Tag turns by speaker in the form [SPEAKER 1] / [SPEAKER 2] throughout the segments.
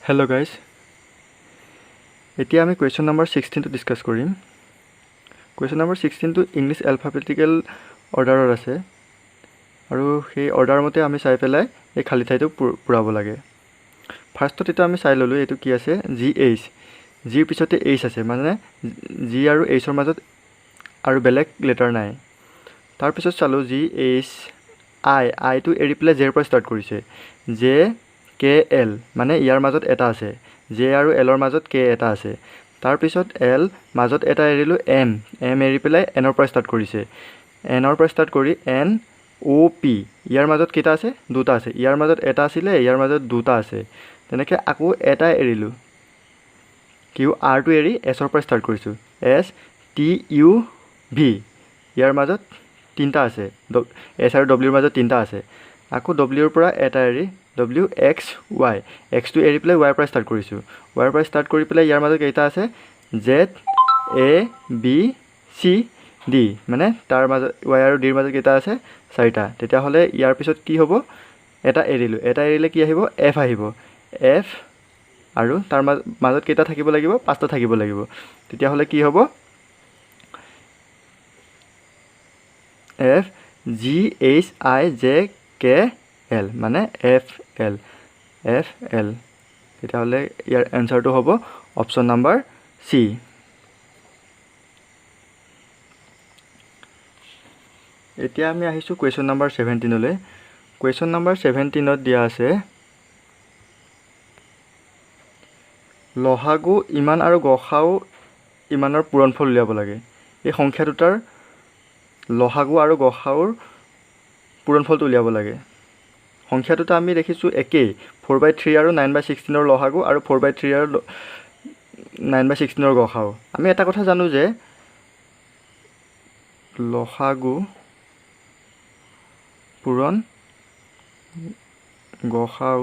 [SPEAKER 1] Hello guys. এতিয়া আমি question number 16 টো ডিসকাস কৰিম. Question number 16 টো ইংলিশ alphabetical order আছে আৰু সেই অৰ্ডাৰ মতে আমি চাই পেলাই এই খালি ঠাইটো পুৰাব লাগে. ফাৰ্ষ্টত এটা আমি চাই ললো এটো কি আছে GH. G ৰ পিছতে H আছে মানে G আৰু H ৰ মাজত আৰু বেলেগ লেটাৰ নাই. তাৰ পিছত চালো GH I টো এৰি পেলাই J ৰ পৰা ষ্টাৰ্ট কৰিছে. J KL মানে ইয়াৰ মাজত এটা আছে J আৰু L ৰ মাজত K এটা আছে তাৰ পিছত L মাজত এটা এৰিলো M এৰি পেলাই N ৰ পৰা ষ্টাৰ্ট কৰিছে N ৰ পৰা ষ্টাৰ্ট কৰি N O P ইয়াৰ মাজত কেটা আছে দুটা আছে ইয়াৰ মাজত এটা আছিল ইয়াৰ মাজত দুটা আছে তেনেকৈ আকৌ এটা এৰিলো Q R টো এৰি S ৰ পৰা ষ্টাৰ্ট কৰিছো S T U V ইয়াৰ মাজত তিনটা আছে S আৰু W ৰ মাজত তিনটা আছে আকৌ W ৰ পৰা এটা এৰি W X Y X টো এৰি পেলাই Y ৰ পৰা ষ্টাৰ্ট কৰিছো Y ৰ পৰা ষ্টাৰ্ট কৰি পেলাই ইয়াৰ মাজত কেইটা আছে Z A B C D মানে তাৰ মাজত Y আৰু D ৰ মাজত কেইটা আছে চাৰিটা তেতিয়া হলে ইয়াৰ পিছত কি হ'ব এটা এৰিলো এটা এৰিলে কি আহিব F আহিব F আৰু তাৰ মাজত কেইটা থাকিব লাগিব পাঁচটা থাকিব লাগিব তেতিয়া হলে কি হ'ব F G H I J K L মানে FL FL তেতিয়া হলে ইয়াৰ আনসাৰটো হ'ব অপচন নাম্বাৰ C এতিয়া আমি আহিছো কোৱেশ্চন নাম্বাৰ 17 লৈ কোৱেশ্চন নাম্বাৰ 17 ত দিয়া আছে লহাগু ইমান আৰু গসাউ ইমানৰ পূৰণফল উলিয়াব লাগে এই সংখ্যা দুটাৰ লহাগু আৰু গসাউৰ পূৰণফলটো উলিয়াব লাগে সংখ্যা দুটা আমি দেখিছো একেই 4/3 আৰু 9/16 ৰ লহাগু আৰু 4/3 আৰু 9/16 ৰ গসাউ আমি এটা কথা জানো যে লহাগু পূৰণ গসাউ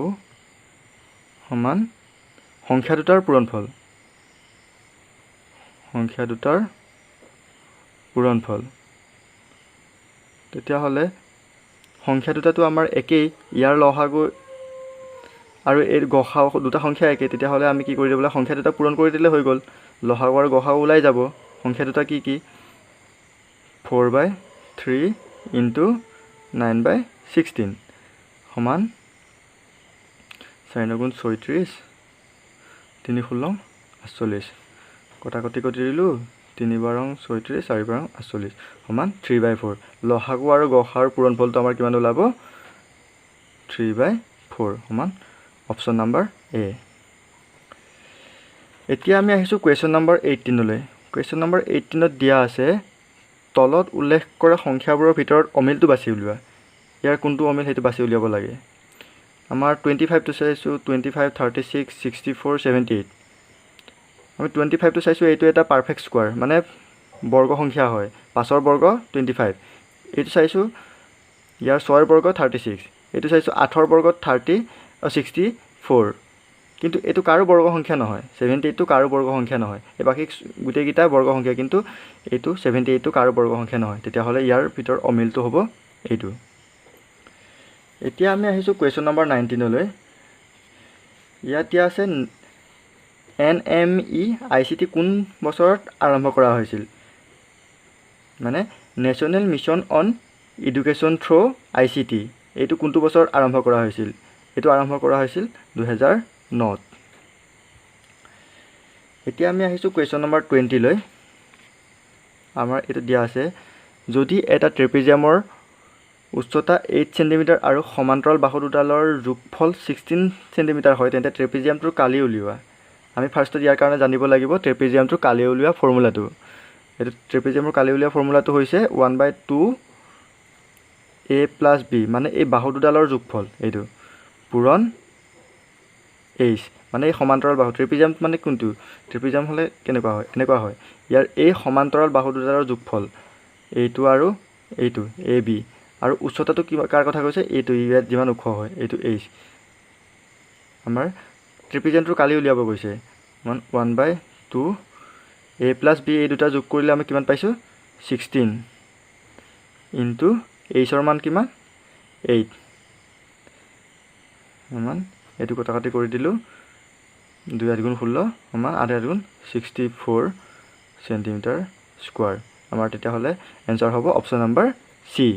[SPEAKER 1] সমান সংখ্যা দুটাৰ পূৰণফল তেতিয়া হলে সংখ্যা দুটাটো আমাৰ একেই ইয়াৰ লহাগু আৰু এই গসাউ দুটা সংখ্যা একেই তেতিয়া হলে আমি কি কৰি দিবলৈ সংখ্যা দুটা পূৰণ কৰি দিলে হৈ গল লহাগু আৰু গসাউ ওলাই যাব সংখ্যা দুটা কি 4/3 * 9/16 সমান 4 × 36 3 × 16 48 কটাকটি কৰি দিলো 3 × 36 4 × 48 সমান 3/4 লহাগু আৰু গসাউৰ পূৰণফলটো আমাৰ কিমান ওলাব 3/4 সমান অপচন নাম্বাৰ A এতিয়া আমি আহিছো কোৱেশ্চন নাম্বাৰ 18 লৈ কোৱেশ্চন নাম্বাৰ 18 ত দিয়া আছে তলত উল্লেখ কৰা সংখ্যাবোৰৰ ভিতৰত অমিলটো বাছি উলিওৱা ইয়াৰ কোনটো অমিল হেতু বাছি উলিয়াব লাগে আমাৰ 25 টো চাইছো 25 36 64 78 আমি 25 টো চাইছো এইটো এটা পাৰফেক্ট স্কয়াৰ মানে বৰ্গ সংখ্যা হয় 5 ৰ বৰ্গ 25 এইটো চাইছো ইয়াৰ 6 ৰ বৰ্গ 36 এইটো চাইছো 8 ৰ বৰ্গ 64 কিন্তু এটো কাৰো বৰ্গ সংখ্যা নহয় 78 টো কাৰো বৰ্গ সংখ্যা নহয় এই বাকি গুটেই গিটা বৰ্গ সংখ্যা কিন্তু এইটো 78 টো কাৰো বৰ্গ সংখ্যা নহয় তেতিয়া হলে ইয়াৰ ভিতৰ অমিলটো হ'ব এইটো এতিয়া আমি আহিছো কোৱেশ্চন নম্বৰ 19 লৈ ইয়াত আছে NME ICT কোন বছৰত আৰম্ভ কৰা হৈছিল মানে national mission on education through ICT এইটো কোনটো বছৰত আৰম্ভ কৰা হৈছিল এইটো আৰম্ভ কৰা হৈছিল 2009 এতিয়া আমি আহিছো কোৱেশ্চন নম্বৰ 20 লৈ আমাৰ এটো দিয়া আছে যদি এটা ট্ৰেপিজিয়ামৰ উচ্চতা 8 cm আৰু সমান্তৰাল বাহু দুডালৰ যোগফল 16 cm হয় তেন্তে ট্ৰেপিজিয়ামটোৰ কালি উলিওৱা আমি ফাৰ্ষ্টত ইয়াৰ কাৰণে জানিব লাগিব ট্ৰেপিজিয়ামটোৰ কালি উলিওৱা ফৰ্মুলাটো এটো ট্ৰেপিজিয়ামৰ কালি উলিওৱা ফৰ্মুলাটো হৈছে 1/2 A + B মানে এই বাহু দুডালৰ যোগফল এইটো পূৰণ H মানে এই সমান্তৰাল বাহু ট্ৰেপিজিয়াম মানে কোনটো ট্ৰেপিজিয়াম হলে কেনেকুৱা হয় এনেকুৱা হয় ইয়াৰ এই সমান্তৰাল বাহু দুডালৰ যোগফল এইটো আৰু এইটো AB আৰু উচ্চতাটো কি কাৰ কথা কৈছে এইটো ইয়াত যিমান ওখ হয় এইটো H আমাৰ ট্ৰেপিজিয়ামটোৰ কালি উলিয়াব গৈছে 1/2 A + B এই দুটা যোগ কৰিলে আমি কিমান পাইছো 16 * H ৰ মান কিমান 8 সমান এটো কটাকটি কৰি দিলো 2 8 গুণ 16 সমান 8 8 গুণ 64 সেন্টিমিটাৰ স্কোয়াৰ। আমাৰ তেতিয়াহ'লে এনসাৰ হ'ব option number C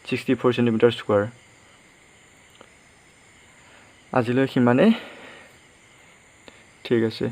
[SPEAKER 1] 64 centimetre square. আজিলৈ সিমানেই, ঠিক আছে।